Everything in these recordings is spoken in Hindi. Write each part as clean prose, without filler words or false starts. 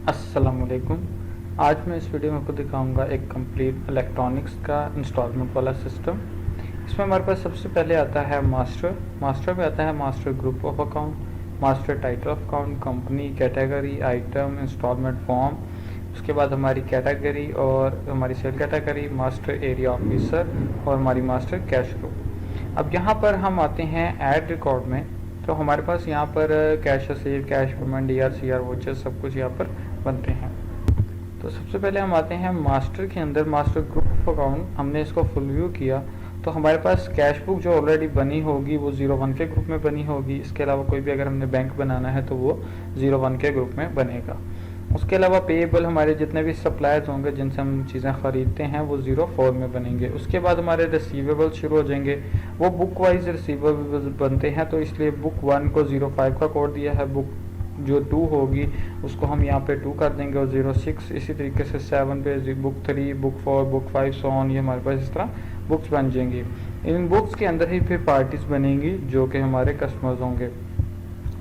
अस्सलामुअलैकुम। आज मैं इस वीडियो में आपको दिखाऊंगा एक कंप्लीट इलेक्ट्रॉनिक्स का इंस्टॉलमेंट वाला सिस्टम। इसमें हमारे पास सबसे पहले आता है मास्टर में आता है master group of account, master title of account, company, category, item, installment form. उसके बाद हमारी कैटेगरी और हमारी sale category, master area officer और हमारी मास्टर कैश ग्रुप। अब यहाँ पर हम आते हैं ऐड रिकॉर्ड में। तो हमारे पास यहाँ पर cash receive, cash payment, DRCR voucher सब कुछ यहाँ पर बनते हैं। तो सबसे पहले हम आते हैं मास्टर के अंदर, मास्टर ग्रुप ऑफ अकाउंट। हमने इसको फुल व्यू किया तो हमारे पास कैश बुक जो ऑलरेडी बनी होगी वो 01 के ग्रुप में बनी होगी। इसके अलावा कोई भी अगर हमने बैंक बनाना है तो वो 01 के ग्रुप में बनेगा। उसके अलावा पेएबल, हमारे जितने भी सप्लायर्स होंगे जिनसे हम चीज़ें ख़रीदते हैं वो 04 में बनेंगे। उसके बाद हमारे रिसीवेबल शुरू हो जाएंगे, वो बुक वाइज रिसीवेबल बनते हैं, तो इसलिए बुक 1 को 05 का कोड दिया है, बुक जो 2 होगी उसको हम यहाँ पे 2 कर देंगे और 06, इसी तरीके से 7 पे book 3, book 4, book 5 so on. ये हमारे पास इस तरह बुक्स बन जाएंगी। इन बुक्स के अंदर ही फिर पार्टीज बनेंगी जो कि हमारे कस्टमर्स होंगे।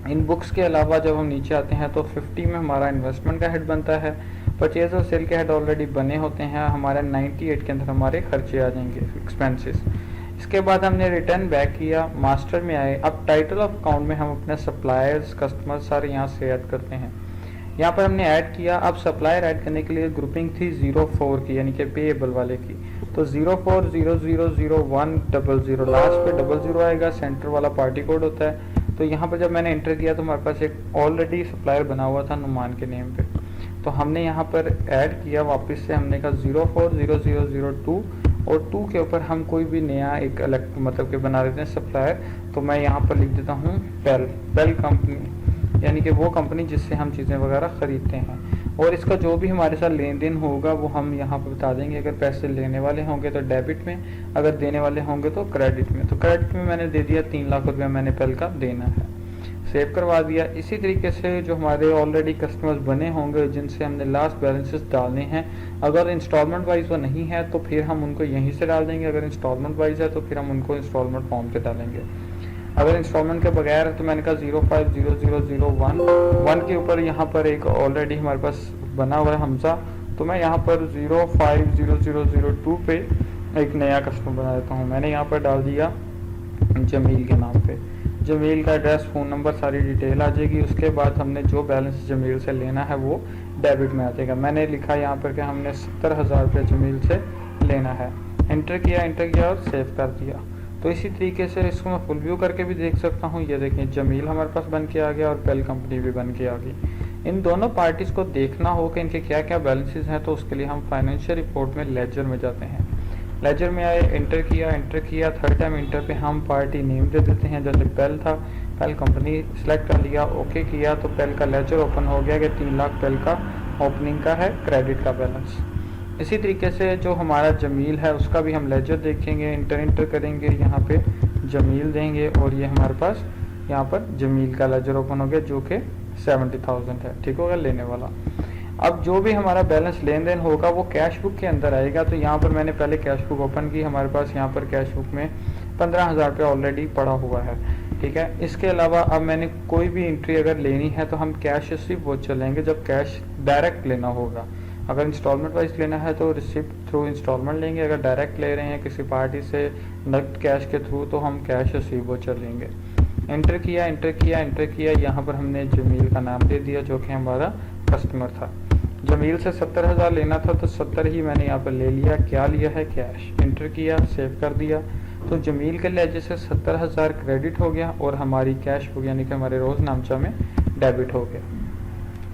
इन बुक्स के अलावा जब हम नीचे आते हैं तो 50 में हमारा इन्वेस्टमेंट का हेड बनता है, परचेज और सेल के हेड ऑलरेडी बने होते हैं। हमारे 98 के अंदर हमारे खर्चे आ जाएंगे, एक्सपेंसेस। इसके बाद हमने रिटर्न बैक किया, मास्टर में आए। अब टाइटल ऑफ अकाउंट में हम अपने सप्लायर्स, कस्टमर्स सारे यहाँ से ऐड करते हैं। यहाँ पर हमने ऐड किया। अब सप्लायर ऐड करने के लिए ग्रुपिंग थी 04 की, यानी कि पेएबल वाले की। तो 04000100, लास्ट पे 00 आएगा, सेंटर वाला पार्टी कोड होता है। तो यहाँ पर जब मैंने एंटर किया तो हमारे पास एक ऑलरेडी सप्लायर बना हुआ था नुमान के नेम पे, तो हमने यहाँ पर ऐड किया। वापस से हमने कहा 040002 और 2 के ऊपर हम कोई भी नया एक मतलब कि बना देते हैं सप्लायर। तो मैं यहाँ पर लिख देता हूँ बेल कंपनी, यानी कि वो कंपनी जिससे हम चीज़ें वगैरह ख़रीदते हैं। और इसका जो भी हमारे साथ लेन देन होगा वो हम यहाँ पर बता देंगे। अगर पैसे लेने वाले होंगे तो डेबिट में, अगर देने वाले होंगे तो क्रेडिट में। तो क्रेडिट में मैंने दे दिया 3 लाख रुपया मैंने पेल का देना है, सेव करवा दिया। इसी तरीके से जो हमारे ऑलरेडी कस्टमर्स बने होंगे जिनसे हमने लास्ट बैलेंसेस डालने हैं, अगर इंस्टॉलमेंट वाइज वो नहीं है तो फिर हम उनको यहीं से डाल देंगे, अगर इंस्टॉलमेंट वाइज है तो फिर हम उनको इंस्टॉलमेंट फॉर्म से डालेंगे। अगर इंस्टॉलमेंट के बगैर है तो मैंने कहा 050001 के ऊपर यहाँ पर एक ऑलरेडी हमारे पास बना हुआ है हमजा, तो मैं यहाँ पर 050002 पे एक नया कस्टमर बना देता हूँ। मैंने यहाँ पर डाल दिया जमील के नाम पे। जमील का एड्रेस, फ़ोन नंबर, सारी डिटेल आ जाएगी। उसके बाद हमने जो बैलेंस जमील से लेना है वो डेबिट में आ जाएगा। मैंने लिखा यहाँ पर कि हमने 70,000 रुपये जमील से लेना है। एंटर किया और सेव कर दिया। तो इसी तरीके से इसको मैं फुल व्यू करके भी देख सकता हूँ। ये देखें, जमील हमारे पास बन के आ गया और पेल कंपनी भी बन के आ गई। इन दोनों पार्टीज़ को देखना हो कि इनके क्या क्या बैलेंसेस हैं, तो उसके लिए हम फाइनेंशियल रिपोर्ट में लेजर में जाते हैं। लेजर में आए, एंटर किया। थर्ड टाइम इंटर पे हम पार्टी नेम दे देते हैं। जैसे पेल था, पेल कंपनी सेलेक्ट कर लिया, ओके किया तो पेल का लेजर ओपन हो गया कि 3 लाख पेल का ओपनिंग का है, क्रेडिट का बैलेंस। इसी तरीके से जो हमारा जमील है उसका भी हम लेजर देखेंगे, इंटर करेंगे, यहाँ पे जमील देंगे और ये हमारे पास यहाँ पर जमील का लेजर ओपन हो गया जो कि 70,000 है। ठीक होगा लेने वाला। अब जो भी हमारा बैलेंस लेन देन होगा वो कैश बुक के अंदर आएगा। तो यहाँ पर मैंने पहले कैश बुक ओपन की, हमारे पास यहाँ पर कैश बुक में 15,000 रुपये ऑलरेडी पड़ा हुआ है। ठीक है। इसके अलावा अब मैंने कोई भी एंट्री अगर लेनी है तो हम कैश रिसिप्ट वो चलेंगे जब कैश डायरेक्ट लेना होगा। अगर इंस्टॉलमेंट वाइज लेना है तो रिसिप्ट थ्रू इंस्टॉलमेंट लेंगे, अगर डायरेक्ट ले रहे हैं किसी पार्टी से नकद कैश के थ्रू तो हम कैश रिसीव वो चलेंगे। एंटर किया। यहाँ पर हमने जमील का नाम दे दिया जो कि हमारा कस्टमर था। जमील से 70,000 लेना था तो 70 ही मैंने यहाँ पर ले लिया। क्या लिया है? कैश। एंटर किया, सेव कर दिया। तो जमील के लेजे से 70,000 क्रेडिट हो गया और हमारी कैश बुक यानी कि हमारे रोज़ नामचा में डेबिट हो गया।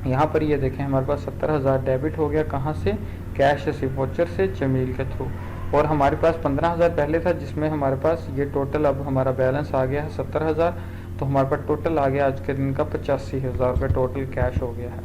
यहाँ पर ये देखें हमारे पास 70,000 डेबिट हो गया। कहाँ से? कैश रिसीव वाउचर से, जमील के थ्रू। और हमारे पास 15,000 पहले था जिसमें हमारे पास ये टोटल अब हमारा बैलेंस आ गया है 70,000। तो हमारे पास टोटल आ गया आज के दिन का 85,000 रुपये टोटल कैश हो गया है।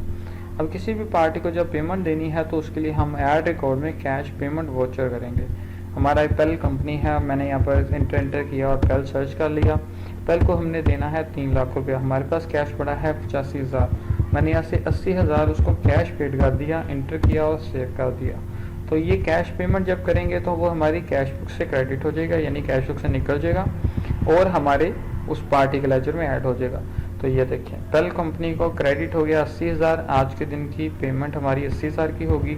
अब किसी भी पार्टी को जब पेमेंट देनी है तो उसके लिए हम ऐड रिकॉर्ड में कैश पेमेंट वाउचर करेंगे। हमारा पेल कंपनी है, मैंने यहाँ पर एंटर किया और पेल सर्च कर लिया। पेल को हमने देना है 3 लाख रुपया। हमारे पास कैश पड़ा है 85,000। मैंने यहाँ से 80,000 उसको कैश पेड कर दिया, एंटर किया और सेव कर दिया। तो ये कैश पेमेंट जब करेंगे तो वो हमारी कैश बुक से क्रेडिट हो जाएगा, यानी कैश बुक से निकल जाएगा और हमारे उस पार्टी के लेजर में ऐड हो जाएगा। तो ये देखिए पेल कंपनी को क्रेडिट हो गया 80,000, आज के दिन की पेमेंट हमारी 80,000 की होगी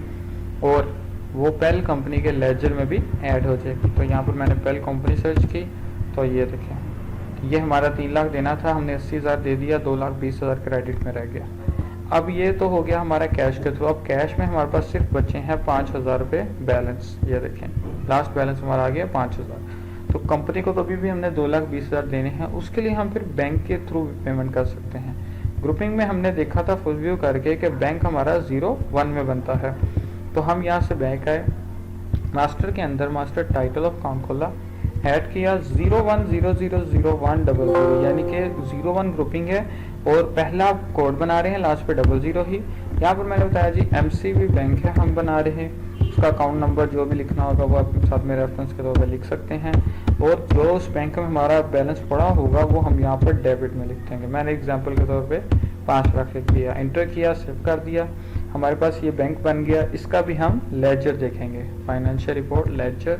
और वो पेल कंपनी के लेजर में भी ऐड हो जाएगी। तो यहाँ पर मैंने पेल कंपनी सर्च की तो ये देखें ये हमारा 3 लाख देना था, हमने 80,000 दे दिया, 2,20,000 क्रेडिट में रह गया। अब ये तो हो गया हमारा कैश के थ्रू। अब कैश में हमारे पास सिर्फ बचे हैं 5,000 रुपये बैलेंस। ये देखें लास्ट बैलेंस हमारा आ गया 5,000। तो कंपनी को कभी भी हमने 2,20,000 देने हैं, उसके लिए हम फिर बैंक के थ्रू पेमेंट कर सकते हैं। ग्रुपिंग में हमने देखा था फुल व्यू करके कि बैंक हमारा 0-1 में बनता है। तो हम यहाँ से बैक आए, मास्टर के अंदर मास्टर टाइटल ऑफ अकाउंट खोला, ऐड किया 01000100, यानी कि 01 ग्रुपिंग है और पहला कोड बना रहे हैं, लास्ट पे 00 ही। यहाँ पर मैंने बताया जी MCB बैंक है हम बना रहे हैं, उसका अकाउंट नंबर जो भी लिखना होगा वो आप साथ में रेफरेंस के तौर पर लिख सकते हैं और जो उस बैंक में हमारा बैलेंस पड़ा होगा वो हम यहाँ पर डेबिट में लिख देंगे। मैंने एग्जाम्पल के तौर पर 5 लाख लिख दिया, इंटर किया, सेव कर दिया, हमारे पास ये बैंक बन गया। इसका भी हम लेजर देखेंगे, financial report ledger,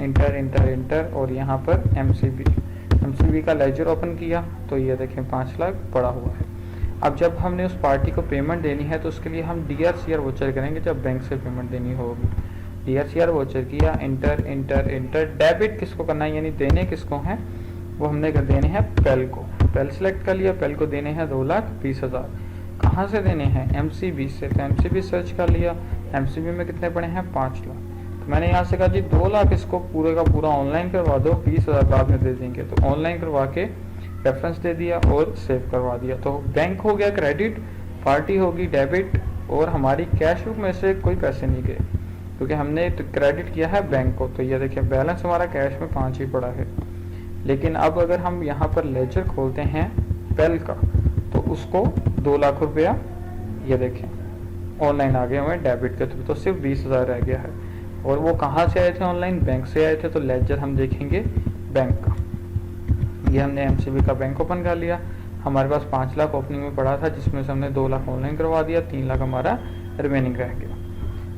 inter inter inter और यहाँ पर MCB का लेजर ओपन किया तो ये देखें 5 लाख पड़ा हुआ है। अब जब हमने उस पार्टी को पेमेंट देनी है तो उसके लिए हम DRCR वोचर करेंगे जब बैंक से पेमेंट देनी होगी। DRCR वोचर किया, इंटर इंटर इंटर, डेबिट किसको करना है यानी देने किसको हैं, वो हमने कर देने हैं पेल को। पेल सेलेक्ट कर लिया, पेल को देने हैं 2,20,000। कहाँ से देने हैं, MCB से। तो MCB सर्च कर लिया, MCB में कितने पड़े हैं 5 लाख। तो मैंने यहाँ से कहा जी 2 लाख इसको पूरे का पूरा ऑनलाइन करवा दो, 20,000 बाद में दे देंगे। तो ऑनलाइन करवा के रेफरेंस दे दिया और सेव करवा दिया। तो बैंक हो गया क्रेडिट, पार्टी होगी डेबिट और हमारी कैश बुक में से कोई पैसे नहीं गए क्योंकि हमने तो क्रेडिट किया है बैंक को। तो ये देखिए बैलेंस हमारा कैश में 5 ही पड़ा है। लेकिन अब अगर हम यहाँ पर लेजर खोलते हैं पेल का तो उसको 2 लाख रुपया ये देखें ऑनलाइन आ गए हुए डेबिट के थ्रू, तो सिर्फ 20,000 रह गया है। और वो कहाँ से आए थे ऑनलाइन, बैंक से आए थे। तो लेजर हम देखेंगे बैंक का, ये हमने MCB का बैंक ओपन कर लिया, हमारे पास 5 लाख ओपनिंग में पड़ा था जिसमें से हमने 2 लाख ऑनलाइन करवा दिया, 3 लाख हमारा रिमेनिंग रह गया।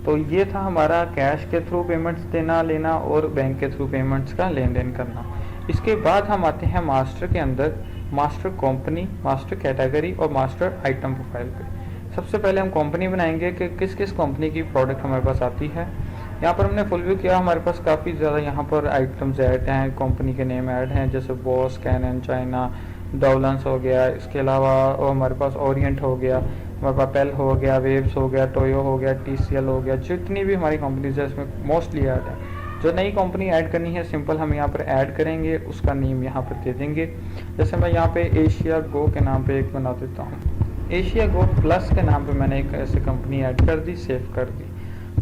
तो ये था हमारा कैश के थ्रू पेमेंट्स देना लेना और बैंक के थ्रू पेमेंट्स का लेन देन करना। इसके बाद हम आते हैं मास्टर के अंदर, मास्टर कंपनी, मास्टर कैटेगरी और मास्टर आइटम प्रोफाइल पे। सबसे पहले हम कंपनी बनाएंगे कि किस किस कंपनी की प्रोडक्ट हमारे पास आती है। यहाँ पर हमने फुल व्यू किया, हमारे पास काफ़ी ज़्यादा यहाँ पर आइटम्स ऐड हैं, कंपनी के नेम ऐड हैं, जैसे बॉस, कैनन, चाइना, डॉलन्स हो गया, इसके अलावा हमारे पास ओरिएंट हो गया, हमारे पास पेल हो गया, वेव्स हो गया, टोयो हो गया, TCL हो गया, जितनी भी हमारी कंपनीज है इसमें मोस्टली ऐड है। जो नई कंपनी ऐड करनी है सिंपल हम यहाँ पर ऐड करेंगे, उसका नेम यहाँ पर दे देंगे। जैसे मैं यहाँ पे एशिया गो के नाम पे एक बना देता हूँ, एशिया गो प्लस के नाम पे मैंने एक ऐसी कंपनी ऐड कर दी, सेव कर दी।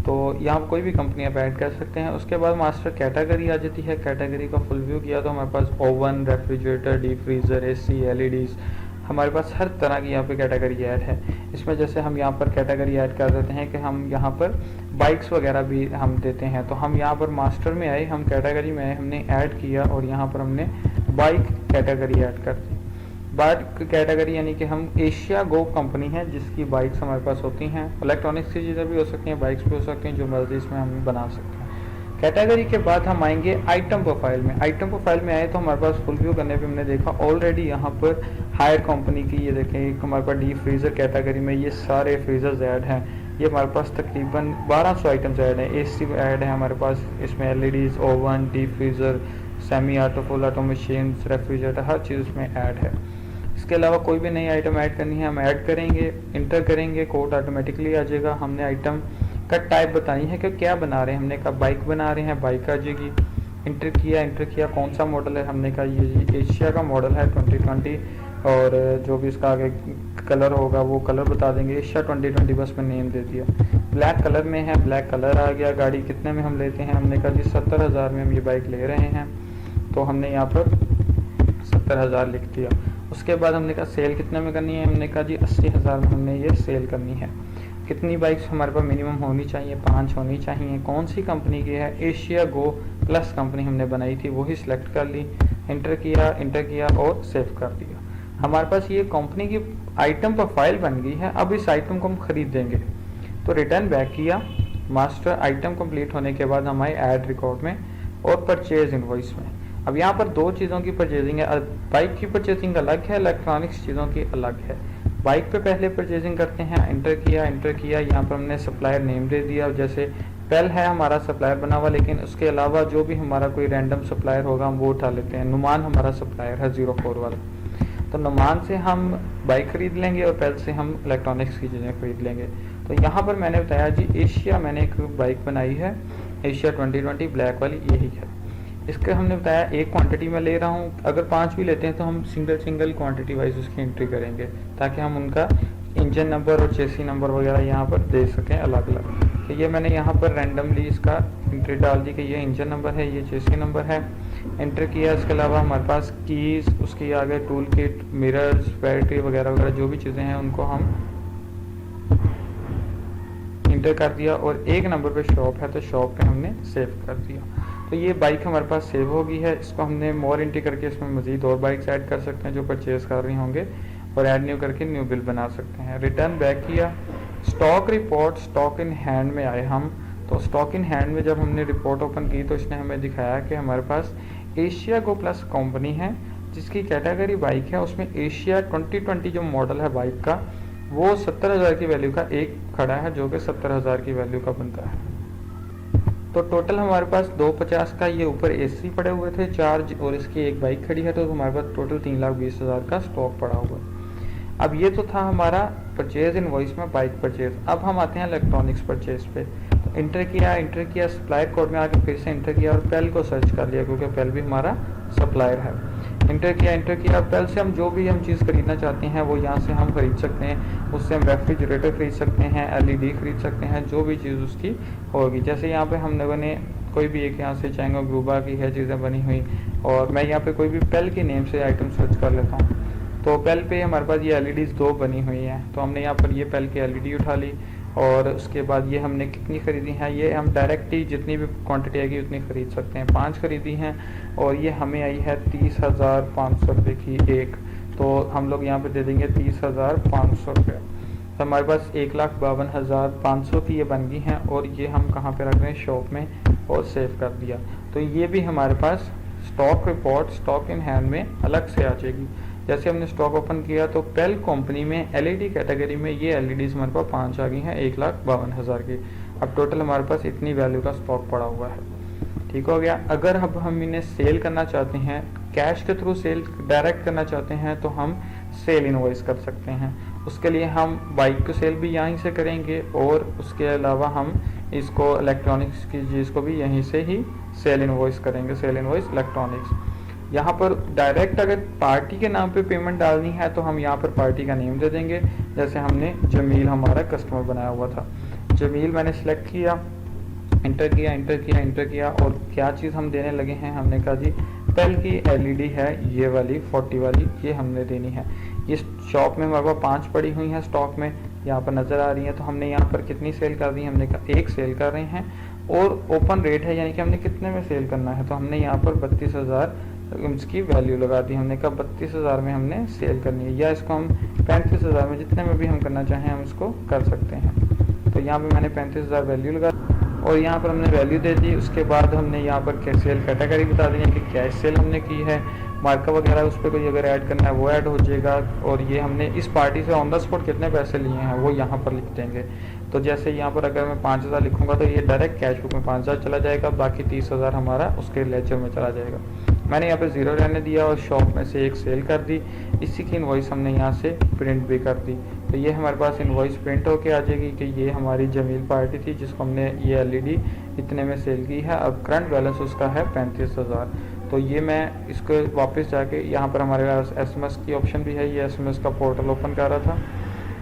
तो यहाँ कोई भी कंपनी आप ऐड कर सकते हैं। उसके बाद मास्टर कैटेगरी आ जाती है, कैटेगरी का फुल व्यू किया तो हमारे पास oven, refrigerator, deep freezer, AC, LEDs, हमारे पास हर तरह की यहाँ पे कैटेगरी ऐड है। इसमें जैसे हम यहाँ पर कैटेगरी ऐड कर देते हैं कि हम यहाँ पर बाइक्स वगैरह भी हम देते हैं। तो हम यहाँ पर मास्टर में आए, हम कैटेगरी में आए, हमने ऐड किया और यहाँ पर हमने बाइक कैटेगरी ऐड कर दी। बाइक कैटेगरी यानी कि हम एशिया गो कंपनी है जिसकी बाइक्स हमारे पास होती हैं, इलेक्ट्रॉनिक्स की चीज़ें भी हो सकती हैं, बाइक्स भी हो सकती हैं, जो मर्जी इसमें हम बना सकते हैं। कैटेगरी के बाद हम आएंगे आइटम प्रोफाइल में। आइटम प्रोफाइल में आए तो हमारे पास फुल व्यू करने पे हमने देखा ऑलरेडी यहाँ पर हायर कंपनी की, ये देखें एक हमारे पास डीप फ्रीजर कैटेगरी में ये सारे फ्रीजर्स ऐड हैं। ये हमारे पास तकरीबन 1200 आइटम्स ऐड हैं, AC ऐड है हमारे पास, इसमें LEDs, oven, deep freezer, semi auto, full auto machine, refrigerator, हर चीज़ इसमें ऐड है। इसके अलावा कोई भी नई आइटम ऐड करनी है हम ऐड करेंगे, इंटर करेंगे, कोड ऑटोमेटिकली आ जाएगा। हमने आइटम का टाइप बताई है कि क्या बना रहे हैं, हमने कहा बाइक बना रहे हैं, बाइक आ जाएगी। इंटर किया कौन सा मॉडल है, हमने कहा ये एशिया का मॉडल है 2020 और जो भी इसका आगे कलर होगा वो कलर बता देंगे, एशिया 2020 बस में नेम दे दिया। ब्लैक कलर में है, ब्लैक कलर आ गया। गाड़ी कितने में हम लेते हैं, हमने कहा जी 70,000 में हम ये बाइक ले रहे हैं, तो हमने यहाँ पर 70,000 लिख दिया। उसके बाद हमने कहा सेल कितने में करनी है, हमने कहा जी 80,000 में हमने ये सेल करनी है। कितनी बाइक्स हमारे पास मिनिमम होनी चाहिए, 5 होनी चाहिए। कौन सी कंपनी की है, एशिया गो प्लस कंपनी हमने बनाई थी, वही सिलेक्ट कर ली, इंटर किया और सेव कर दिया। हमारे पास ये कंपनी की आइटम प्रोफाइल बन गई है। अब इस आइटम को हम खरीद देंगे तो रिटर्न बैक किया, मास्टर आइटम कंप्लीट होने के बाद हम आए ऐड रिकॉर्ड में और परचेज इनवॉइस में। अब यहाँ पर दो चीज़ों की परचेजिंग है, बाइक की परचेजिंग अलग है, इलेक्ट्रॉनिक्स चीज़ों की अलग है। बाइक पे पहले परचेजिंग करते हैं, एंटर किया, यहाँ पर हमने सप्लायर नेम दे दिया, जैसे पेल है हमारा सप्लायर बना हुआ, लेकिन उसके अलावा जो भी हमारा कोई रैंडम सप्लायर होगा हम वो उठा लेते हैं। नुमान हमारा सप्लायर है 04 वाला, तो नुमान से हम बाइक खरीद लेंगे और पेल से हम इलेक्ट्रॉनिक्स की चीज़ें खरीद लेंगे। तो यहाँ पर मैंने बताया जी एशिया, मैंने एक बाइक बनाई है एशिया 2020 ब्लैक वाली, यही है। इसके हमने बताया एक क्वांटिटी में ले रहा हूँ, अगर 5 भी लेते हैं तो हम सिंगल क्वांटिटी वाइज उसकी एंट्री करेंगे, ताकि हम उनका इंजन नंबर और चेसी नंबर वगैरह यहाँ पर दे सकें अलग अलग। तो ये मैंने यहाँ पर रैंडमली इसका एंट्री डाल दी कि ये इंजन नंबर है, ये चेसी नंबर है, एंटर किया। इसके अलावा हमारे पास कीज, उसकी आगे टूल किट, मिरर्स, बैटरी वगैरह वगैरह जो भी चीज़ें हैं उनको हम इंटर कर दिया, और एक नंबर पे शॉप है तो शॉप पे हमने सेव कर दिया। तो ये बाइक हमारे पास सेव हो गई है। इसको हमने मोर एंट्री करके इसमें मजीद और बाइक्स ऐड कर सकते हैं जो परचेज कर रही होंगे, और ऐड न्यू करके न्यू बिल बना सकते हैं। रिटर्न बैक किया, stock report, stock in hand में आए हम। तो स्टॉक इन हैंड में जब हमने रिपोर्ट ओपन की तो इसने हमें दिखाया कि हमारे पास एशिया गो प्लस कंपनी है, जिसकी कैटेगरी बाइक है, उसमें एशिया 2020 जो मॉडल है बाइक का वो 70,000 की वैल्यू का एक खड़ा है, जो कि 70,000 की वैल्यू का बनता है। तो टोटल हमारे पास 250 का ये ऊपर एसी पड़े हुए थे चार्ज, और इसकी एक बाइक खड़ी है, तो हमारे पास टोटल 3,20,000 का स्टॉक पड़ा हुआ है। अब ये तो था हमारा परचेज इनवॉइस में बाइक परचेज। अब हम आते हैं इलेक्ट्रॉनिक्स परचेज पे। तो इंटर किया, सप्लायर कोड में आके फिर से इंटर किया और पेल को सर्च कर लिया, क्योंकि पेल भी हमारा सप्लायर है। इंटर किया, पेल से हम जो भी हम चीज़ खरीदना चाहते हैं वो यहाँ से हम खरीद सकते हैं। उससे हम रेफ्रिजरेटर खरीद सकते हैं, LED खरीद सकते हैं, जो भी चीज़ उसकी होगी। जैसे यहाँ पे हम लोगों ने कोई भी एक यहाँ से चाहेंगे ग्रूबा की है चीज़ें बनी हुई, और मैं यहाँ पे कोई भी पेल के नेम से आइटम सर्च कर लेता हूँ। तो पेल पे हमारे पास ये LEDs 2 बनी हुई हैं, तो हमने यहाँ पर ये पेल की LED उठा ली, और उसके बाद ये हमने कितनी खरीदी हैं, ये हम डायरेक्ट ही जितनी भी क्वांटिटी आएगी उतनी खरीद सकते हैं। 5 खरीदी हैं, और ये हमें आई है 30,500 रुपये की एक, तो हम लोग यहाँ पे दे देंगे 30,500 रुपये। तो हमारे पास 1,52,500 की ये बन गई हैं, और ये हम कहाँ पे रख रहे हैं, शॉप में, और सेव कर दिया। तो ये भी हमारे पास stock report stock in hand में अलग से आ जाएगी। जैसे हमने स्टॉक ओपन किया तो पेल कंपनी में LED कैटेगरी में ये LEDs हमारे पास 5 आ गई हैं 1,52,000 की। अब टोटल हमारे पास इतनी वैल्यू का स्टॉक पड़ा हुआ है। ठीक हो गया। अगर अब हम इन्हें सेल करना चाहते हैं, कैश के थ्रू सेल डायरेक्ट करना चाहते हैं, तो हम सेल इनवॉइस कर सकते हैं। उसके लिए हम बाइक को सेल भी यहीं से करेंगे, और उसके अलावा हम इसको इलेक्ट्रॉनिक्स की चीज़ को भी यहीं से ही सेल इनवॉइस करेंगे, सेल इनवॉइस इलेक्ट्रॉनिक्स। यहाँ पर डायरेक्ट अगर पार्टी के नाम पे पेमेंट डालनी है तो हम यहाँ पर पार्टी का नेम दे देंगे। जैसे हमने जमील हमारा कस्टमर बनाया हुआ था, जमील मैंने सेलेक्ट किया, इंटर किया, और क्या चीज़ हम देने लगे हैं, हमने कहा जी पेल की LED है ये वाली 40 वाली, ये हमने देनी है। इस शॉप में हमारे पास 5 पड़ी हुई हैं स्टॉक में, यहाँ पर नज़र आ रही है। तो हमने यहाँ पर कितनी सेल कर दी, हमने कहा 1 सेल कर रहे हैं, और ओपन रेट है, यानी कि हमने कितने में सेल करना है। तो हमने यहाँ पर 32,000 इसकी वैल्यू लगा दी। हमने कहा 32,000 में हमने सेल करनी है, या इसको हम 35,000 में, जितने में भी हम करना चाहें हम इसको कर सकते हैं। तो यहाँ पे मैंने 35,000 वैल्यू लगा, और यहाँ पर हमने वैल्यू दे दी। उसके बाद हमने यहाँ पर सेल कैटेगरी बता दी है कि कैश सेल हमने की है, मार्कअप वगैरह उस पर कोई अगर ऐड करना है वो ऐड हो जाएगा, और ये हमने इस पार्टी से ऑन द स्पॉट कितने पैसे लिए हैं वो यहाँ पर लिख देंगे। तो जैसे यहाँ पर अगर मैं 5,000 लिखूंगा तो ये डायरेक्ट कैश बुक में 5,000 चला जाएगा, बाकी 30,000 हमारा उसके लेजर में चला जाएगा। मैंने यहाँ पे 0 रहने दिया, और शॉप में से 1 सेल कर दी। इसी की इनवॉइस हमने यहाँ से प्रिंट भी कर दी। तो ये हमारे पास इनवॉइस प्रिंट होके आ जाएगी कि ये हमारी जमील पार्टी थी जिसको हमने ये LED इतने में सेल की है। अब करंट बैलेंस उसका है 35,000। तो ये मैं इसको वापस जाके, यहाँ पर हमारे पास SMS की ऑप्शन भी है, ये SMS का पोर्टल ओपन कर रहा था।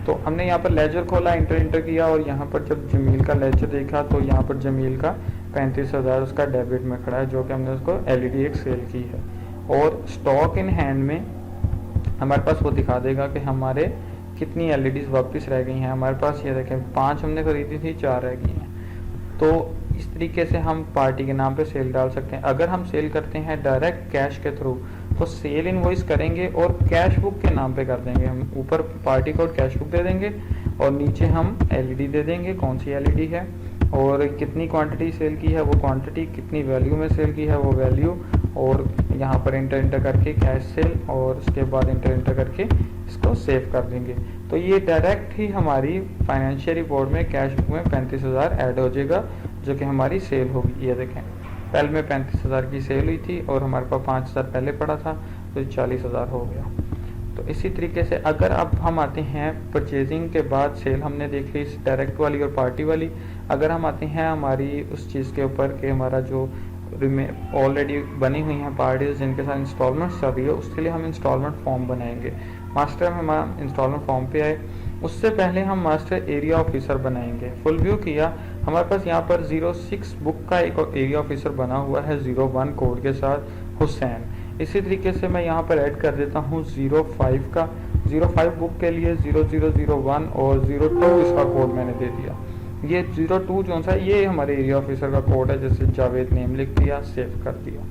तो हमने यहाँ पर लेजर खोला, इंटर किया, और यहाँ पर जब जमील का लेजर देखा तो यहाँ पर जमील का 35,000 उसका डेबिट में खड़ा है, जो कि हमने उसको LED एक सेल की है। और स्टॉक इन हैंड में हमारे पास वो दिखा देगा कि हमारे कितनी LEDs वापस रह गई हैं। हमारे पास ये देखें 5 हमने खरीदी थी, 4 रह गई हैं। तो इस तरीके से हम पार्टी के नाम पे सेल डाल सकते हैं। अगर हम सेल करते हैं डायरेक्ट कैश के थ्रू तो सेल इनवॉइस करेंगे और कैश बुक के नाम पे कर देंगे। हम ऊपर पार्टी कोड कैश बुक दे देंगे, और नीचे हम LED दे देंगे, कौन सी LED है, और कितनी क्वांटिटी सेल की है वो क्वांटिटी, कितनी वैल्यू में सेल की है वो वैल्यू, और यहाँ पर इंटर करके कैश सेल और उसके बाद इंटर करके इसको सेव कर देंगे। तो ये डायरेक्ट ही हमारी फाइनेंशियल रिपोर्ट में कैश बुक में 35,000 ऐड हो जाएगा, जो कि हमारी सेल होगी। ये देखें, पहले में 35,000 की सेल हुई थी और हमारे पास 5,000 पहले पड़ा था, तो 40,000 हो गया। तो इसी तरीके से अगर अब हम आते हैं परचेजिंग के बाद सेल हमने देख ली डायरेक्ट वाली और पार्टी वाली। अगर हम आते हैं हमारी उस चीज़ के ऊपर कि हमारा जो ऑलरेडी बनी हुई हैं पार्टीज जिनके साथ इंस्टॉलमेंट चल रही है, उसके लिए हम इंस्टॉलमेंट फॉर्म बनाएंगे। मास्टर में हम इंस्टॉलमेंट फॉर्म पे आए, उससे पहले हम मास्टर एरिया ऑफिसर बनाएंगे। फुल व्यू किया, हमारे पास यहाँ पर 06 बुक का एक एरिया ऑफिसर बना हुआ है 01 कोड के साथ, हुसैन। इसी तरीके से मैं यहाँ पर ऐड कर देता हूँ 05 का। 05 बुक के लिए 0001 और 02 इसका कोड मैंने दे दिया। ये 02 जो सा ये हमारे एरिया ऑफिसर का कोड है, जैसे जावेद नेम लिख दिया, सेव कर दिया।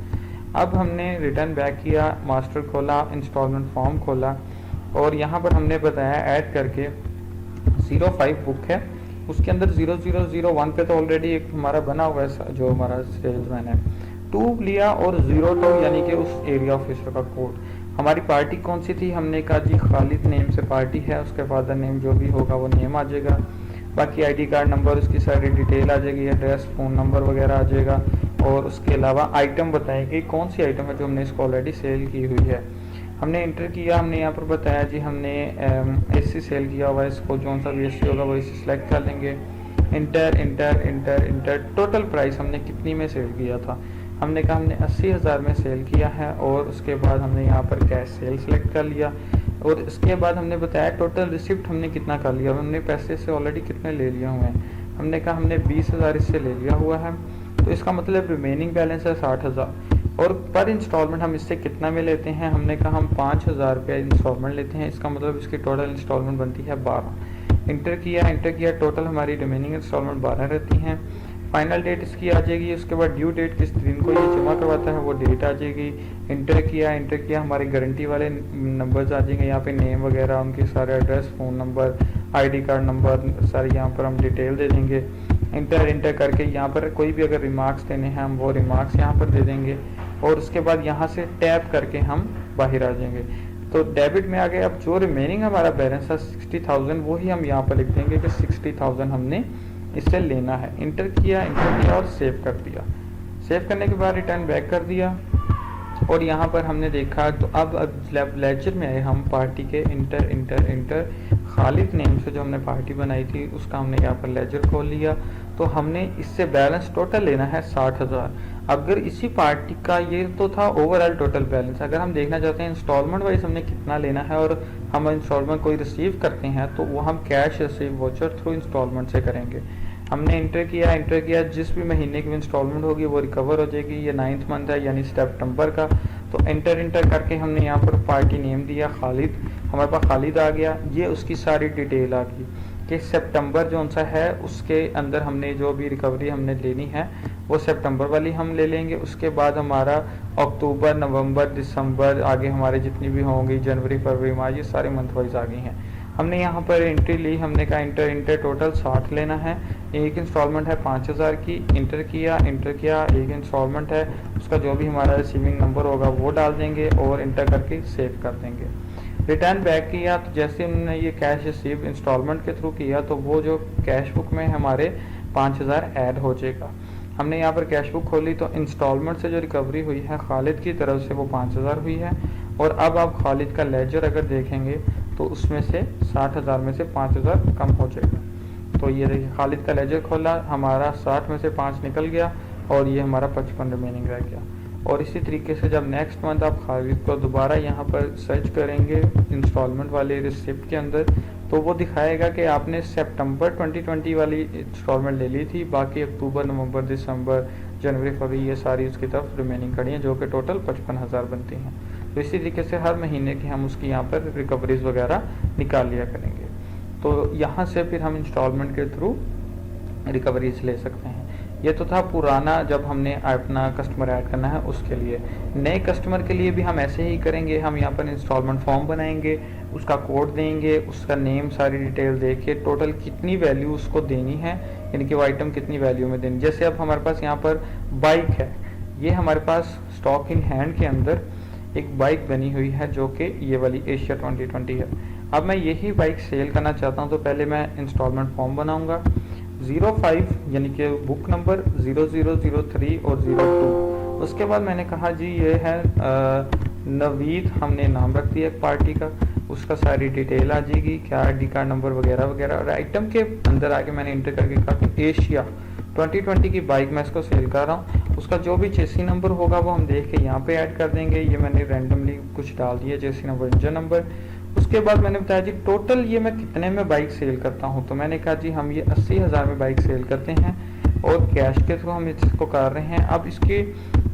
अब हमने रिटर्न बैक किया, मास्टर खोला, इंस्टॉलमेंट फॉर्म खोला और यहाँ पर हमने बताया ऐड करके 05 बुक है, उसके अंदर 0001 पे तो ऑलरेडी एक हमारा बना हुआ है जो हमारा सेल्समैन है। 2 लिया और 02 यानी कि उस एरिया ऑफिसर का कोड। हमारी पार्टी कौन सी थी, हमने कहा जी खालिद नेम से पार्टी है, उसके फादर नेम जो भी होगा वो नेम आ जाएगा, बाकी आईडी कार्ड नंबर उसकी सारी डिटेल आ जाएगी, एड्रेस फ़ोन नंबर वगैरह आ जाएगा और उसके अलावा आइटम बताएगी कौन सी आइटम है जो हमने इसको ऑलरेडी सेल की हुई है। हमने इंटर किया, हमने यहाँ पर बताया जी हमने एसी सेल किया हुआ है, इसको जो सा भी एसी होगा वो एसी सेलेक्ट कर लेंगे। Inter inter inter inter total price हमने कितनी में सेल किया था, हमने कहा हमने 80,000 में सेल किया है और उसके बाद हमने यहाँ पर कैश सेल सेलेक्ट कर लिया और इसके बाद हमने बताया टोटल रिसिप्ट हमने कितना कर लिया, हमने पैसे से ऑलरेडी कितने ले लिए हुए हैं। हमने कहा हमने 20,000 इससे ले लिया हुआ है, तो इसका मतलब रिमेनिंग बैलेंस है 60,000 और पर इंस्टॉलमेंट हम इससे कितना में लेते हैं, हमने कहा हम 5,000 रुपये इंस्टॉलमेंट लेते हैं, इसका मतलब इसकी टोटल इंस्टॉलमेंट बनती है 12। इंटर किया टोटल हमारी रिमेनिंग इंस्टॉलमेंट 12 रहती हैं। फाइनल डेट इसकी आ जाएगी, उसके बाद ड्यू डेट किस दिन को ये जमा करवाता है वो डेट आ जाएगी। इंटर किया हमारी गारंटी वाले नंबर्स आ जाएंगे, यहाँ पे नेम वगैरह उनके सारे address phone number ID card number सारी यहाँ पर हम डिटेल दे देंगे। इंटर करके यहाँ पर कोई भी अगर रिमार्क्स देने हैं हम वो रिमार्क्स यहाँ पर दे देंगे और उसके बाद यहाँ से टैप करके हम बाहर आ जाएंगे। तो डेबिट में आ गए। अब जो रिमेनिंग हमारा बैलेंस था 60,000 वो ही हम यहाँ पर लिख देंगे कि 60,000 हमने इससे लेना है। इंटर किया और सेव कर दिया। सेव करने के बाद रिटर्न बैक कर दिया और यहाँ पर हमने देखा तो अब लेजर में आए हम पार्टी के इंटर खालिद नेम से जो हमने पार्टी बनाई थी उसका हमने यहाँ पर लेजर खोल लिया। तो हमने इससे बैलेंस टोटल लेना है 60,000। अगर इसी पार्टी का ये तो था ओवरऑल टोटल बैलेंस, अगर हम देखना चाहते हैं इंस्टॉलमेंट वाइज हमने कितना लेना है और हम इंस्टॉलमेंट कोई रिसीव करते हैं तो वो हम cash receive voucher through installment से करेंगे। हमने इंटर किया जिस भी महीने की इंस्टॉलमेंट होगी वो रिकवर हो जाएगी। ये 9th मंथ है यानी सितंबर का। तो इंटर करके हमने यहाँ पर पार्टी नेम दिया खालिद, हमारे पास खालिद आ गया। ये उसकी सारी डिटेल आ गई कि सितंबर जो सा है उसके अंदर हमने जो भी रिकवरी हमने लेनी है वो सितंबर वाली हम ले लेंगे। उसके बाद हमारा अक्टूबर नवंबर दिसंबर आगे हमारे जितनी भी होंगी जनवरी फरवरी मार्च ये सारे मंथ वाइज आ गई हैं। हमने यहाँ पर एंट्री ली, हमने कहा इंटर टोटल 60 लेना है। एक इंस्टॉलमेंट है 5,000 की। इंटर किया एक इंस्टॉलमेंट है उसका जो भी हमारा रिसीविंग नंबर होगा वो डाल देंगे और इंटर करके सेव कर देंगे। रिटर्न बैक किया तो जैसे हमने ये कैश रिसीव इंस्टॉलमेंट के थ्रू किया तो वो जो कैश बुक में हमारे 5,000 ऐड हो जाएगा। हमने यहाँ पर कैश बुक खोली तो इंस्टॉलमेंट से जो रिकवरी हुई है खालिद की तरफ से वो 5,000 हुई है। और अब आप खालिद का लेजर अगर देखेंगे तो उसमें से 60,000 में से 5,000 कम हो जाएगा। तो ये देखिए खालिद का लेजर खोला, हमारा 60 में से 5 निकल गया और ये हमारा 55 रिमेनिंग रह गया। और इसी तरीके से जब नेक्स्ट मंथ आप खालिद को दोबारा यहाँ पर सर्च करेंगे इंस्टॉलमेंट वाले रिसिप्ट के अंदर तो वो दिखाएगा कि आपने सितंबर 2020 वाली इंस्टॉलमेंट ले ली थी, बाकी अक्टूबर नवंबर दिसंबर जनवरी फरवरी ये सारी उसकी तरफ रिमेनिंग खड़ी हैं जो कि टोटल 55,000 बनती हैं। तो इसी तरीके से हर महीने की हम उसकी यहाँ पर रिकवरीज वगैरह निकाल लिया करेंगे। तो यहाँ से फिर हम इंस्टॉलमेंट के थ्रू रिकवरीज ले सकते हैं। ये तो था पुराना जब हमने अपना कस्टमर ऐड करना है उसके लिए। नए कस्टमर के लिए भी हम ऐसे ही करेंगे, हम यहाँ पर इंस्टॉलमेंट फॉर्म बनाएंगे, उसका कोड देंगे, उसका नेम सारी डिटेल दे के टोटल कितनी वैल्यू उसको देनी है, यानी कि वो आइटम कितनी वैल्यू में देनी। जैसे अब हमारे पास यहाँ पर बाइक है, ये हमारे पास स्टॉक इन हैंड के अंदर एक बाइक बनी हुई है जो कि ये वाली एशिया 2020 है। अब मैं यही बाइक सेल करना चाहता हूँ, तो पहले मैं इंस्टॉलमेंट फॉर्म बनाऊंगा 05 यानी कि बुक नंबर 0003 और 02। उसके बाद मैंने कहा जी ये है नवीद, हमने नाम रख दिया एक पार्टी का, उसका सारी डिटेल आ जाएगी, क्या आईडी कार्ड नंबर वगैरह वगैरह। और आइटम के अंदर आके मैंने इंटर करके कहा कि एशिया 2020 की बाइक मैं इसको सेल कर रहा हूँ। उसका जो भी चेसी नंबर होगा वो हम देख के यहाँ पे ऐड कर देंगे। ये मैंने रैंडमली कुछ डाल दिया, चेसी नंबर, इंजन नंबर। उसके बाद मैंने बताया जी टोटल ये मैं कितने में बाइक सेल करता हूँ, तो मैंने कहा जी हम ये 80,000 में बाइक सेल करते हैं और कैश के थ्रू हम इसको कर रहे हैं। अब इसकी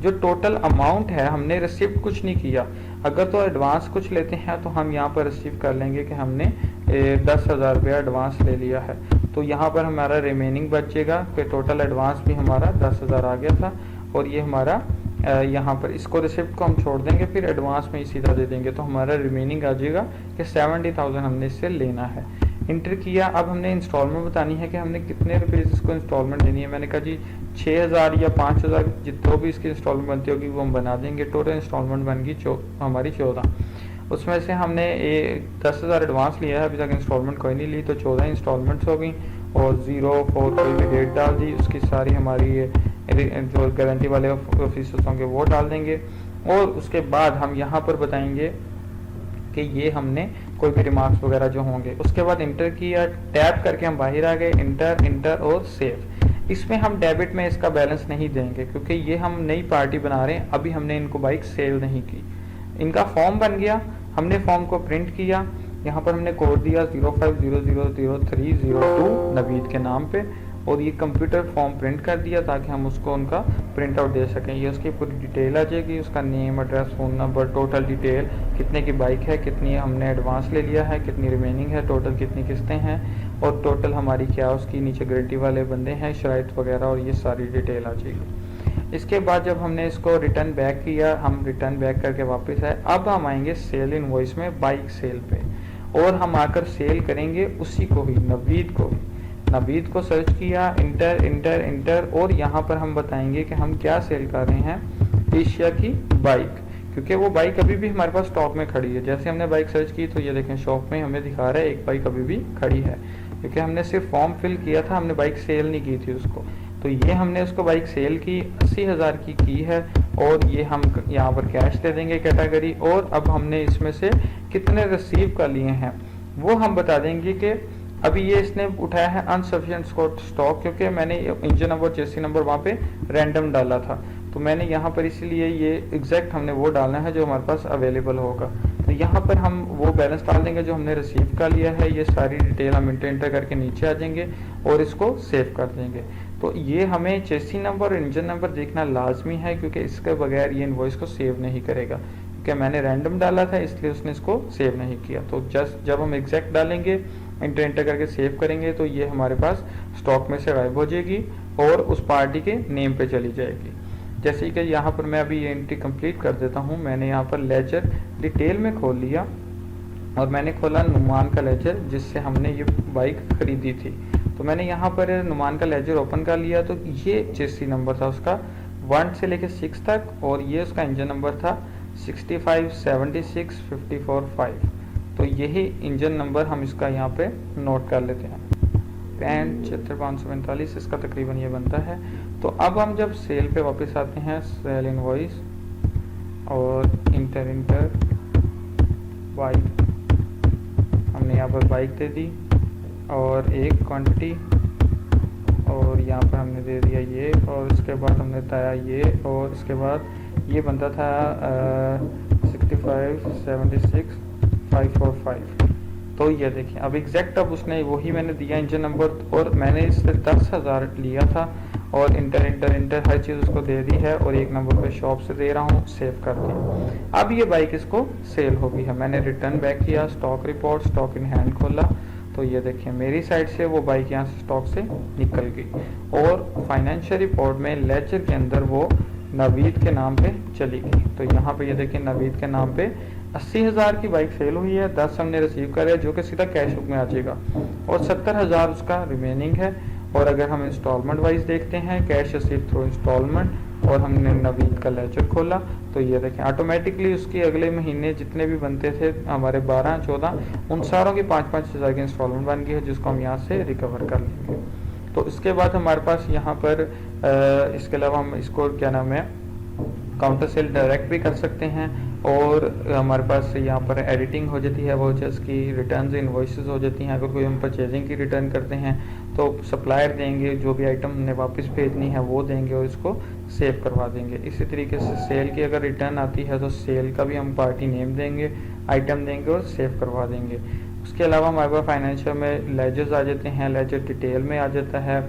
जो टोटल अमाउंट है, हमने रिसीव कुछ नहीं किया। अगर तो एडवांस कुछ लेते हैं तो हम यहाँ पर रिसीव कर लेंगे कि हमने 10,000 रुपया एडवांस ले लिया है, तो यहाँ पर हमारा रिमेनिंग बचेगा कि टोटल एडवांस भी हमारा 10,000 आ गया था। और ये हमारा यहाँ पर इसको रिसिप्ट को हम छोड़ देंगे, फिर एडवांस में ही सीधा दे देंगे, तो हमारा रिमेनिंग आ जाएगा कि 70,000 हमने इससे लेना है। इंटर किया। अब हमने इंस्टॉलमेंट बतानी है कि हमने कितने रुपए इसको इंस्टॉलमेंट देनी है। मैंने कहा जी 6,000 या 5,000 जितने भी इसकी इंस्टॉलमेंट बनती होगी वो हम बना देंगे। टोटल इंस्टॉलमेंट बन गई हमारी 14। उसमें से हमने 10,000 एडवांस लिया है, अभी तक इंस्टॉलमेंट कोई नहीं ली, तो 14 इंस्टॉलमेंट्स हो गई। और 0-4 कोई भी डेट डाल दी, उसकी सारी हमारी जो गारंटी वाले ऑफिसर्स होंगे वो डाल देंगे। और उसके बाद हम यहाँ पर बताएंगे कि ये हमने कोई भी रिमार्क्स वगैरह जो होंगे। उसके बाद इंटर किया, टैप करके हम बाहर आ गए, इंटर और सेव। इसमें हम डेबिट में इसका बैलेंस नहीं देंगे क्योंकि ये हम नई पार्टी बना रहे हैं, अभी हमने इनको बाइक सेल नहीं की। इनका फॉर्म बन गया, हमने फॉर्म को प्रिंट किया, यहाँ पर हमने कोड दिया 05000302 नवीद के नाम पे, और ये कंप्यूटर फॉर्म प्रिंट कर दिया ताकि हम उसको उनका प्रिंट आउट दे सकें। ये उसकी पूरी डिटेल आ जाएगी, उसका name, address, phone number, total detail, कितने की बाइक है, कितनी हमने एडवांस ले लिया है, कितनी रिमेनिंग है, टोटल कितनी किस्तें हैं, और टोटल हमारी क्या उसकी नीचे गारंटी वाले बंदे हैं, शराइत वगैरह, और ये सारी डिटेल आ जाएगी। इसके बाद जब हमने इसको रिटर्न बैक किया, हम रिटर्न बैक करके वापस आए। अब हम आएंगे सेल इनवॉइस में, बाइक सेल पे, और हम आकर सेल करेंगे उसी को ही, नवीद को सर्च किया, इंटर, और यहाँ पर हम बताएंगे कि हम क्या सेल कर रहे हैं, एशिया की बाइक, क्योंकि वो बाइक अभी भी हमारे पास स्टॉक में खड़ी है। जैसे हमने बाइक सर्च की तो ये देखें शॉप में हमें दिखा रहा है एक बाइक अभी भी खड़ी है, क्योंकि हमने सिर्फ फॉर्म फिल किया था, हमने बाइक सेल नहीं की थी उसको। तो ये हमने उसको बाइक सेल की 80,000 की है, और ये हम यहाँ पर कैश दे देंगे कैटेगरी। और अब हमने इसमें से कितने रिसीव कर लिए हैं वो हम बता देंगे कि अभी ये इसने उठाया है अनसफिशिएंट स्टॉक, क्योंकि मैंने इंजन नंबर, चेसी नंबर वहाँ पे रैंडम डाला था, तो मैंने यहाँ पर इसीलिए ये एग्जैक्ट हमने वो डालना है जो हमारे पास अवेलेबल होगा। तो यहाँ पर हम वो बैलेंस डाल देंगे जो हमने रिसीव कर लिया है। ये सारी डिटेल हम इंटर करके नीचे आ जाएंगे और इसको सेव कर देंगे। तो ये हमें चेसी नंबर और इंजन नंबर देखना लाजमी है, क्योंकि इसके बगैर ये इनवॉइस को सेव नहीं करेगा, क्योंकि मैंने रैंडम डाला था इसलिए उसने इसको सेव नहीं किया। तो जस्ट जब हम एग्जैक्ट डालेंगे, इंटर करके सेव करेंगे, तो ये हमारे पास स्टॉक में से गायब हो जाएगी और उस पार्टी के नेम पे चली जाएगी। जैसे कि यहाँ पर मैं अभी ये एंट्री कंप्लीट कर देता हूँ। मैंने यहाँ पर लेजर डिटेल में खोल लिया और मैंने खोला नुमान का लेजर जिससे हमने ये बाइक खरीदी थी। तो मैंने यहाँ पर नुमान का लेजर ओपन कर लिया, तो ये चेसी नंबर था उसका 1 से लेकर 6 तक, और ये उसका इंजन नंबर था 6576545। तो यही इंजन नंबर हम इसका यहाँ पे नोट कर लेते हैं। 7545 इसका तकरीबन ये बनता है। तो अब हम जब सेल पे वापस आते हैं, सेल इनवॉइस और इंटर बाइक, हमने यहाँ पर बाइक दे दी और एक क्वांटिटी, और यहाँ पर हमने दे दिया ये, और इसके बाद हमने बताया ये, और इसके बाद ये बनता था 6576545। तो ये देखिए अब एग्जैक्ट अब उसने वही मैंने दिया इंजन नंबर, और मैंने इससे 10,000 लिया था, और इंटर हर चीज़ उसको दे दी है, और एक नंबर पे शॉप से दे रहा हूँ, सेव कर दिया। अब ये बाइक इसको सेल हो गई है। मैंने रिटर्न बैक किया, stock report, stock in hand खोला, तो ये देखिए मेरी साइड से वो बाइक यहाँ से स्टॉक से निकल गई, और फाइनेंशियल रिपोर्ट में लेजर के अंदर वो नवीद के नाम पे चली गई। तो यहाँ पे ये देखिए नवीद के नाम पे 80,000 की बाइक सेल हुई है, 10 हमने रिसीव करे जो कि सीधा कैश बुक में आ जाएगा, और 70,000 उसका रिमेनिंग है। और अगर हम इंस्टॉलमेंट वाइज देखते हैं, कैश रिसीव थ्रू इंस्टॉलमेंट, और हमने नवीद का लेजर खोला तो ये देखें ऑटोमेटिकली उसके अगले महीने जितने भी बनते थे हमारे 12-14 उन सारों की 5-5 हज़ार की इंस्टॉलमेंट बन गई है, जिसको हम यहाँ से रिकवर कर लेंगे। तो इसके बाद हमारे पास यहाँ पर इसके अलावा हम इसको क्या नाम है काउंटर सेल डायरेक्ट भी कर सकते हैं, और हमारे पास यहाँ पर एडिटिंग हो जाती है वाउचर्स की, रिटर्न इनवॉइसेस हो जाती हैं। अगर कोई हम परचेजिंग की रिटर्न करते हैं तो सप्लायर देंगे, जो भी आइटम हमने वापस भेजनी है वो देंगे और इसको सेव करवा देंगे। इसी तरीके से सेल की अगर रिटर्न आती है तो सेल का भी हम पार्टी नेम देंगे, आइटम देंगे और सेव करवा देंगे। उसके अलावा हमारे पास फाइनेंशियल में लेजर्स आ जाते हैं, लेजर डिटेल में आ जाता है,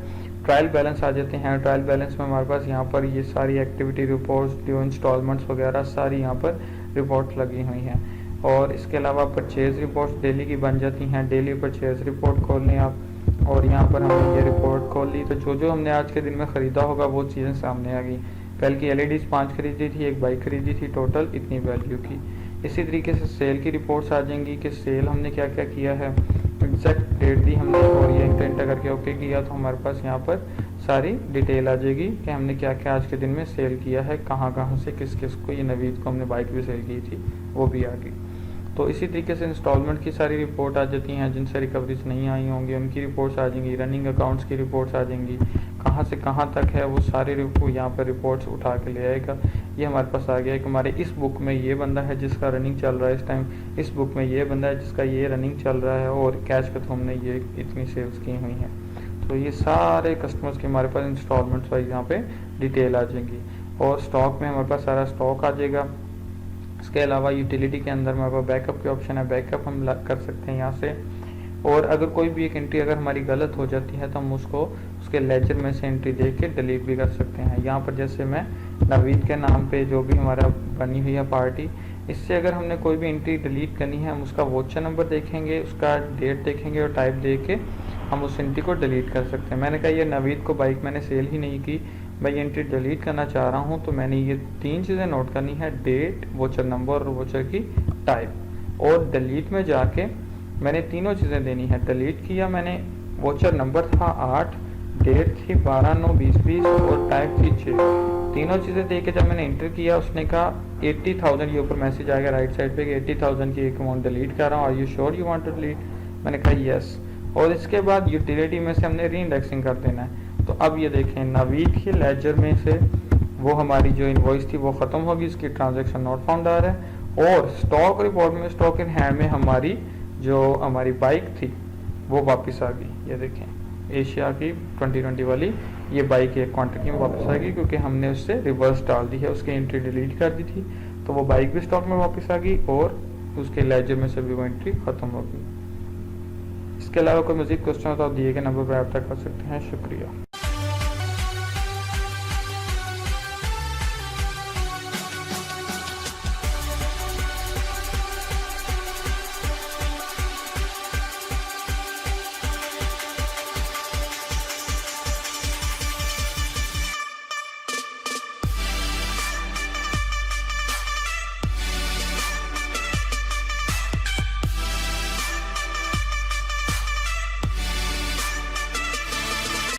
ट्रायल बैलेंस आ जाते हैं। ट्रायल बैलेंस में हमारे पास यहाँ पर ये सारी एक्टिविटी रिपोर्ट्स, ड्यू इंस्टॉलमेंट्स वगैरह सारी यहाँ पर रिपोर्ट लगी हुई हैं। और इसके अलावा परचेज रिपोर्ट्स डेली की बन जाती हैं, डेली परचेज रिपोर्ट खोल लें आप, और यहाँ पर हमने ये रिपोर्ट खोल ली तो जो जो हमने आज के दिन में ख़रीदा होगा वो चीज़ें सामने आ गई। कल की एलईडीज़ 5 खरीदी थी, एक बाइक खरीदी थी, टोटल इतनी वैल्यू की। इसी तरीके से सेल की रिपोर्ट्स आ जाएंगी कि सेल हमने क्या क्या किया है, एग्जैक्ट डेट दी हमने और ये इंटर करके ओके किया तो हमारे पास यहाँ पर सारी डिटेल आ जाएगी कि हमने क्या क्या आज के दिन में सेल किया है, कहाँ कहाँ से किस किस को। ये नवीद को हमने बाइक भी सेल की थी वो भी आ गई। तो इसी तरीके से इंस्टॉलमेंट की सारी रिपोर्ट आ जाती हैं, जिनसे रिकवरीज नहीं आई होंगी उनकी रिपोर्ट्स आ जाएंगी, रनिंग अकाउंट्स की रिपोर्ट्स आ जाएंगी, कहाँ से कहाँ तक है वो सारी यहाँ पर रिपोर्ट्स उठा के ले आएगा। ये हमारे पास आ गया है कि हमारे इस बुक में ये बंदा है जिसका रनिंग चल रहा है इस टाइम, इस बुक में ये बंदा है जिसका ये रनिंग चल रहा है, और कैश पे तो हमने ये इतनी सेल्स की हुई हैं। तो ये सारे कस्टमर्स के हमारे पास इंस्टॉलमेंट्स वाइज यहाँ पे डिटेल आ जाएंगी, और स्टॉक में हमारे पास सारा स्टॉक आ जाएगा। इसके अलावा यूटिलिटी के अंदर हमारे पास बैकअप के ऑप्शन है, बैकअप हम कर सकते हैं यहाँ से। और अगर कोई भी एक एंट्री अगर हमारी गलत हो जाती है तो हम उसको उसके लेजर में से एंट्री देख के डिलीट भी कर सकते हैं। यहाँ पर जैसे मैं नवीद के नाम पे जो भी हमारा बनी हुई है पार्टी, इससे अगर हमने कोई भी एंट्री डिलीट करनी है हम उसका वोचर नंबर देखेंगे, उसका डेट देखेंगे और टाइप देख के हम उस एंट्री को डिलीट कर सकते हैं। मैंने कहा ये नवीद को बाइक मैंने सेल ही नहीं की, मैं ये एंट्री डिलीट करना चाह रहा हूँ, तो मैंने ये 3 चीज़ें नोट करनी है, डेट, वोचर नंबर और वोचर की टाइप। और डिलीट में जाके मैंने तीनों चीज़ें देनी है। डिलीट किया मैंने, वोचर नंबर था 8, डेट थी 12/9/2020 और टाइप थी 6। तीनों चीज़ें दे के जब मैंने एंटर किया उसने कहा 80,000, ये ऊपर मैसेज आएगा राइट साइड पे कि 80,000 की एक अमाउंट डिलीट कर रहा हूँ, are you sure you want to delete. मैंने कहा यस, और इसके बाद यूटिलिटी में से हमने री इंडेक्सिंग कर देना है। तो अब ये देखें नवीद के लेजर में से वो हमारी जो इनवॉइस थी वो ख़त्म होगी, इसकी ट्रांजैक्शन नॉट फाउंड आ रहा है, और स्टॉक रिपोर्ट में स्टॉक इन हैंड में हमारी जो हमारी बाइक थी वो वापस आ गई। ये देखें एशिया की 2020 वाली ये बाइक एक क्वांटिटी में वापस आ गई, क्योंकि हमने उससे रिवर्स डाल दी है, उसकी एंट्री डिलीट कर दी थी, तो वो बाइक भी स्टॉक में वापस आ गई और उसके लेजर में से भी वो एंट्री ख़त्म हो गई। इसके अलावा कोई मज़ीद क्वेश्चन हो तो आप दिए गए नंबर पर रब्ता कर सकते हैं। शुक्रिया।